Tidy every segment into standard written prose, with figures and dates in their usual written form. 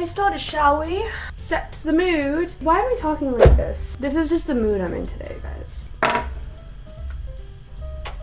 party started, shall we? Set the mood. Why am I talking like this? This is just the mood I'm in today, guys.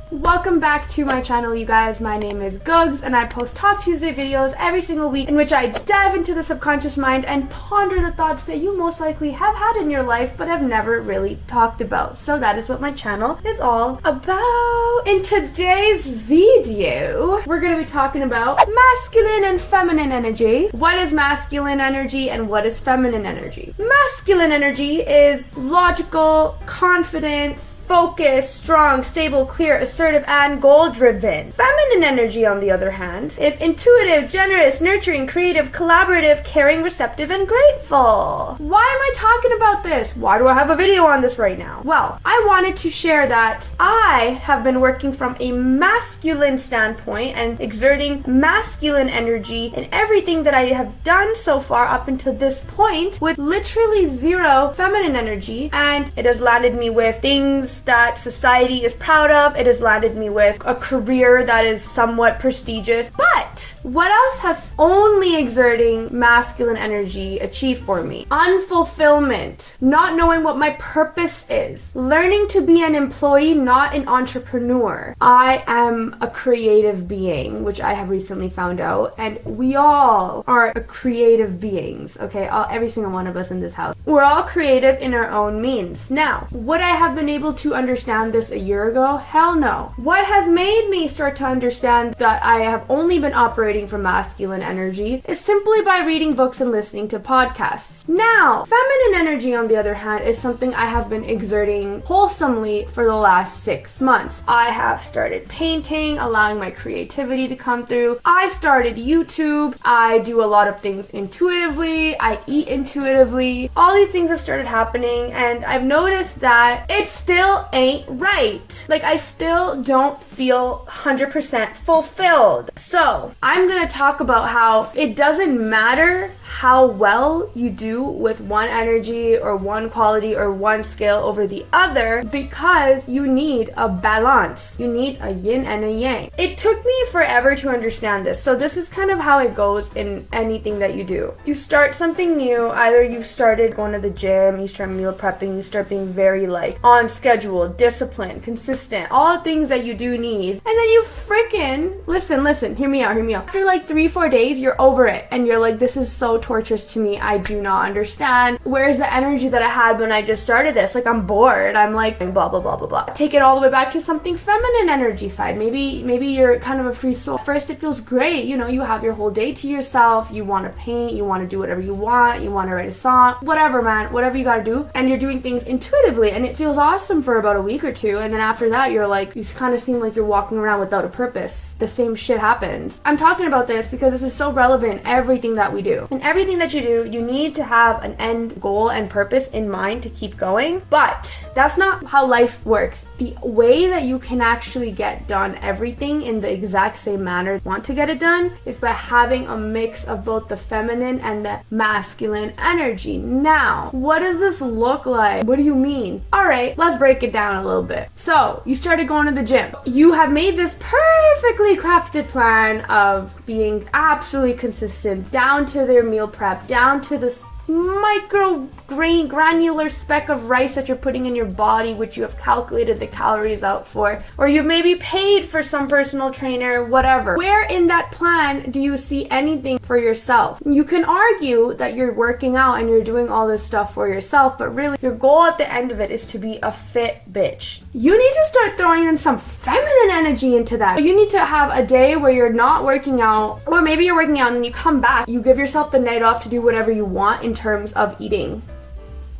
Welcome back to my channel, you guys. My name is Gugzzr and I post Talk Tuesday videos every single week in which I dive into the subconscious mind and ponder the thoughts that you most likely have had in your life but have never really talked about. So that is what my channel is all about. In today's video, we're going to be talking about masculine and feminine energy. What is masculine energy and what is feminine energy? Masculine energy is logical, confident, focused, strong, stable, clear, assertive, and goal-driven. Feminine energy, on the other hand, is intuitive, generous, nurturing, creative, collaborative, caring, receptive, and grateful. Why am I talking about this? Why do I have a video on this right now? Well, I wanted to share that I have been working from a masculine standpoint and exerting masculine energy in everything that I have done so far up until this point with literally zero feminine energy, and it has landed me with things that society is proud of. It has landed me with a career that is somewhat prestigious. But what else has only exerting masculine energy achieved for me? Unfulfillment, not knowing what my purpose is, learning to be an employee, not an entrepreneur. I am a creative being, which I have recently found out, and we all are creative beings, okay? Every single one of us in this house. We're all creative in our own means. Now, would I have been able to understand this a year ago? Hell no. What has made me start to understand that I have only been operating from masculine energy is simply by reading books and listening to podcasts. Now, feminine energy, on the other hand, is something I have been exerting wholesomely for the last 6 months. I have started painting, allowing my creativity to come through. I started YouTube. I do a lot of things intuitively. I eat intuitively. All these things have started happening, and I've noticed that it still ain't right. Like, I still don't feel 100% fulfilled. So I'm gonna talk about how it doesn't matter how well you do with one energy or one quality or one skill over the other, because you need a balance. You need a yin and a yang. It took me forever to understand this. So this is kind of how it goes in anything that you do. You start something new. Either you've started going to the gym, you start meal prepping, you start being very like on schedule, disciplined, consistent, all the things that you do need. And then you freaking listen, hear me out. After like 3-4 days, you're over it and you're like, this is so torturous to me. I do not understand. Where's the energy that I had when I just started this? Like, I'm bored. I'm like blah blah blah blah blah. Take it all the way back to something feminine energy side. Maybe you're kind of a free soul. First, it feels great. You know, you have your whole day to yourself. You want to paint. You want to do whatever you want. You want to write a song. Whatever, man. Whatever you got to do. And you're doing things intuitively, and it feels awesome for about a week or two. And then after that, you're like, you kind of seem like you're walking around without a purpose. The same shit happens. I'm talking about this because this is so relevant. Everything that we do. And everything that you do, you need to have an end goal and purpose in mind to keep going. But that's not how life works. The way that you can actually get done everything in the exact same manner you want to get it done is by having a mix of both the feminine and the masculine energy. Now, what does this look like? What do you mean? Alright, let's break it down a little bit. So, you started going to the gym. You have made this perfectly crafted plan of being absolutely consistent, down to their meal prep, down to the micro granular speck of rice that you're putting in your body, which you have calculated the calories out for, or you've maybe paid for some personal trainer, whatever. Where in that plan do you see anything for yourself? You can argue that you're working out and you're doing all this stuff for yourself, but really your goal at the end of it is to be a fit bitch. You need to start throwing in some feminine energy into that. You need to have a day where you're not working out, or maybe you're working out and then you come back, you give yourself the night off to do whatever you want in terms of eating.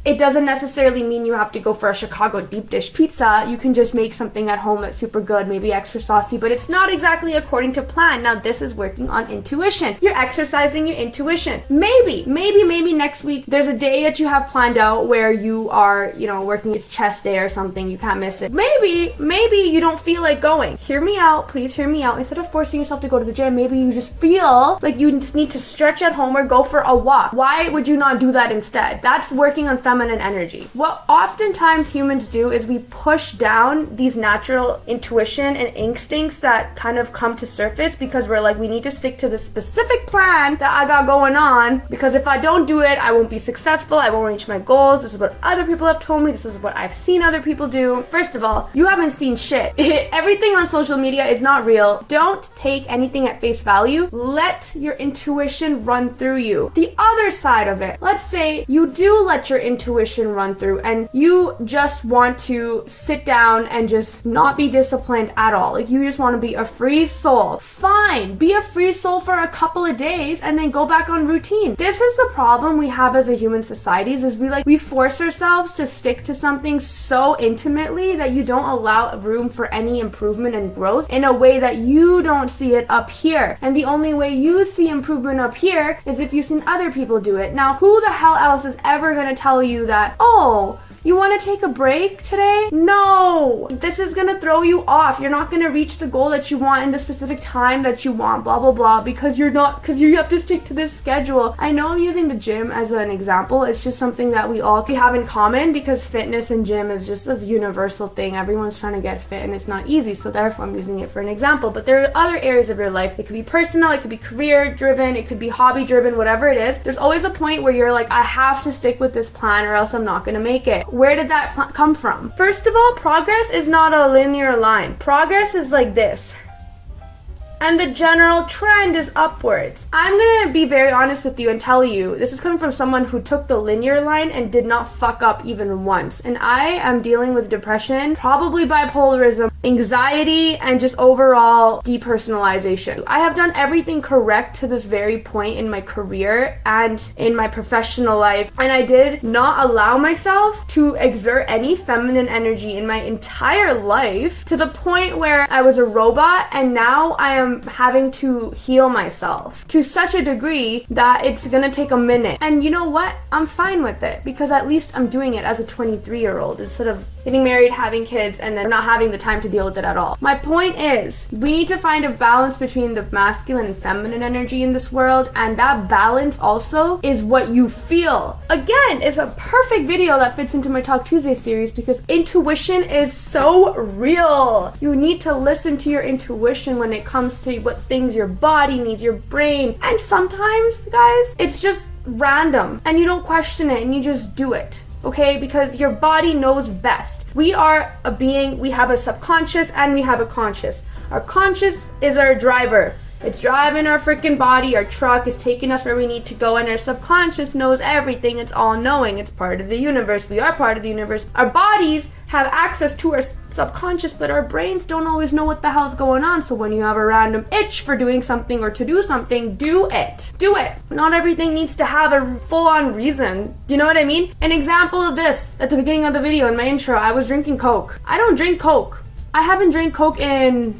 It doesn't necessarily mean you have to go for a Chicago deep dish pizza. You can just make something at home that's super good, maybe extra saucy, but it's not exactly according to plan. Now, this is working on intuition. You're exercising your intuition. Maybe next week, there's a day that you have planned out where you are, working, it's chest day or something. You can't miss it. Maybe you don't feel like going. Hear me out. Please hear me out. Instead of forcing yourself to go to the gym, maybe you just feel like you just need to stretch at home or go for a walk. Why would you not do that instead? That's working on feminine feminine energy. What oftentimes humans do is we push down these natural intuition and instincts that kind of come to surface because we're like, we need to stick to the specific plan that I got going on, because if I don't do it, I won't be successful, I won't reach my goals. This is what other people have told me, this is what I've seen other people do. First of all, you haven't seen shit. Everything on social media is not real. Don't take anything at face value. Let your intuition run through you. The other side of it, let's say you do let your intuition run through and you just want to sit down and just not be disciplined at all. Like, you just want to be a free soul. Fine, be a free soul for a couple of days and then go back on routine. This is the problem we have as a human society, is we force ourselves to stick to something so intimately that you don't allow room for any improvement and growth in a way that you don't see it up here. And the only way you see improvement up here is if you've seen other people do it. Now, who the hell else is ever going to tell you that, oh, you want to take a break today? No! This is gonna throw you off. You're not gonna reach the goal that you want in the specific time that you want, blah, blah, blah, because you have to stick to this schedule. I know I'm using the gym as an example. It's just something that we have in common, because fitness and gym is just a universal thing. Everyone's trying to get fit and it's not easy, so therefore I'm using it for an example. But there are other areas of your life. It could be personal, it could be career driven, it could be hobby driven, whatever it is. There's always a point where you're like, I have to stick with this plan or else I'm not gonna make it. Where did that come from? First of all, progress is not a linear line. Progress is like this. And the general trend is upwards. I'm gonna be very honest with you and tell you, this is coming from someone who took the linear line and did not fuck up even once. And I am dealing with depression, probably bipolarism, anxiety, and just overall depersonalization. I have done everything correct to this very point in my career and in my professional life, and I did not allow myself to exert any feminine energy in my entire life, to the point where I was a robot, and now I am having to heal myself to such a degree that it's gonna take a minute. And you know what? I'm fine with it, because at least I'm doing it as a 23-year-old instead of getting married, having kids, and then not having the time to deal with it at all. My point is, we need to find a balance between the masculine and feminine energy in this world, and that balance also is what you feel. Again, it's a perfect video that fits into my Talk Tuesday series, because intuition is so real. You need to listen to your intuition when it comes to what things your body needs, your brain. And sometimes, guys, it's just random and you don't question it and you just do it. Okay, because your body knows best. We are a being, we have a subconscious and we have a conscious. Our conscious is our driver. It's driving our freaking body, our truck is taking us where we need to go, and our subconscious knows everything. It's all knowing. It's part of the universe. We are part of the universe. Our bodies have access to our subconscious, but our brains don't always know what the hell's going on. So when you have a random itch for doing something or to do something, do it. Do it. Not everything needs to have a full-on reason. You know what I mean? An example of this, at the beginning of the video in my intro, I was drinking Coke. I don't drink Coke. I haven't drank Coke in...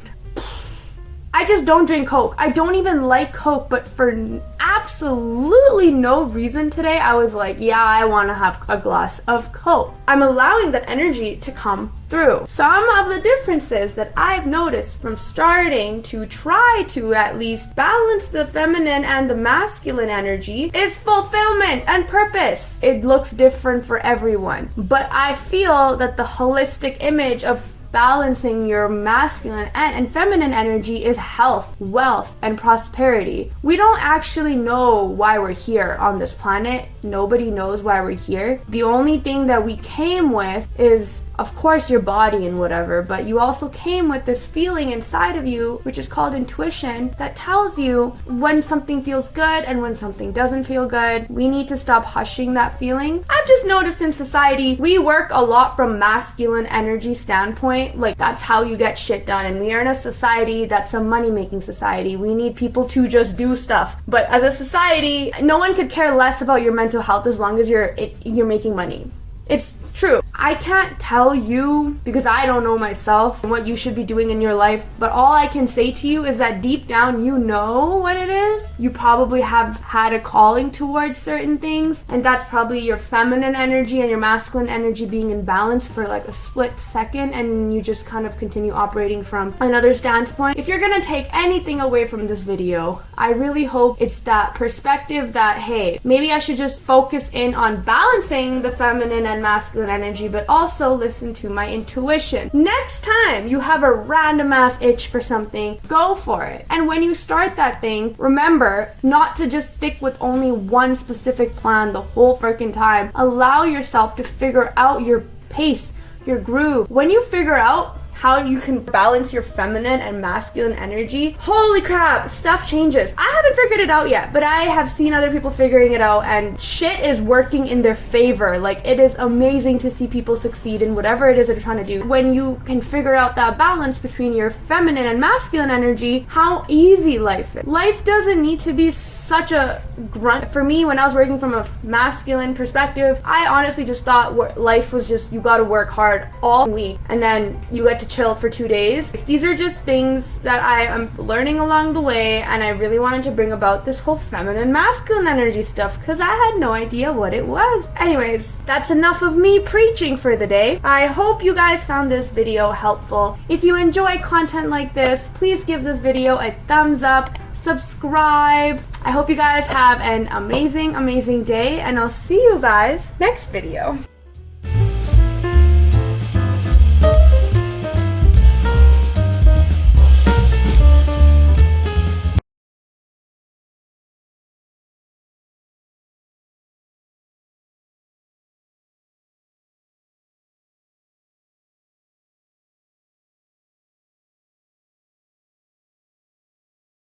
I just don't drink Coke. I don't even like Coke, but for absolutely no reason today, I was like, yeah, I want to have a glass of Coke. I'm allowing that energy to come through. Some of the differences that I've noticed from starting to try to at least balance the feminine and the masculine energy is fulfillment and purpose. It looks different for everyone, but I feel that the holistic image of balancing your masculine and feminine energy is health, wealth, and prosperity. We don't actually know why we're here on this planet. Nobody knows why we're here. The only thing that we came with is, of course, your body and whatever, but you also came with this feeling inside of you, which is called intuition, that tells you when something feels good and when something doesn't feel good. We need to stop hushing that feeling. I've just noticed in society, we work a lot from masculine energy standpoint. Like, that's how you get shit done, and we are in a society that's a money-making society. We need people to just do stuff, but as a society, no one could care less about your mental health as long as you're making money. It's true. I can't tell you, because I don't know myself, what you should be doing in your life, but all I can say to you is that deep down you know what it is. You probably have had a calling towards certain things, and that's probably your feminine energy and your masculine energy being in balance for like a split second, and you just kind of continue operating from another standpoint. If you're gonna take anything away from this video, I really hope it's that perspective that, hey, maybe I should just focus in on balancing the feminine and masculine energy, but also listen to my intuition. Next time you have a random ass itch for something, go for it. And when you start that thing, remember not to just stick with only one specific plan the whole freaking time. Allow yourself to figure out your pace, your groove. When you figure out how you can balance your feminine and masculine energy, holy crap, stuff changes. I haven't figured it out yet, but I have seen other people figuring it out, and shit is working in their favor. Like, it is amazing to see people succeed in whatever it is they're trying to do. When you can figure out that balance between your feminine and masculine energy, how easy life is. Life doesn't need to be such a grunt. For me, when I was working from a masculine perspective, I honestly just thought life was just, you gotta work hard all week, and then you get to chill for 2 days. These are just things that I am learning along the way, and I really wanted to bring about this whole feminine masculine energy stuff because I had no idea what it was. Anyways, that's enough of me preaching for the day. I hope you guys found this video helpful. If you enjoy content like this, please give this video a thumbs up, subscribe. I hope you guys have an amazing day, and I'll see you guys next video.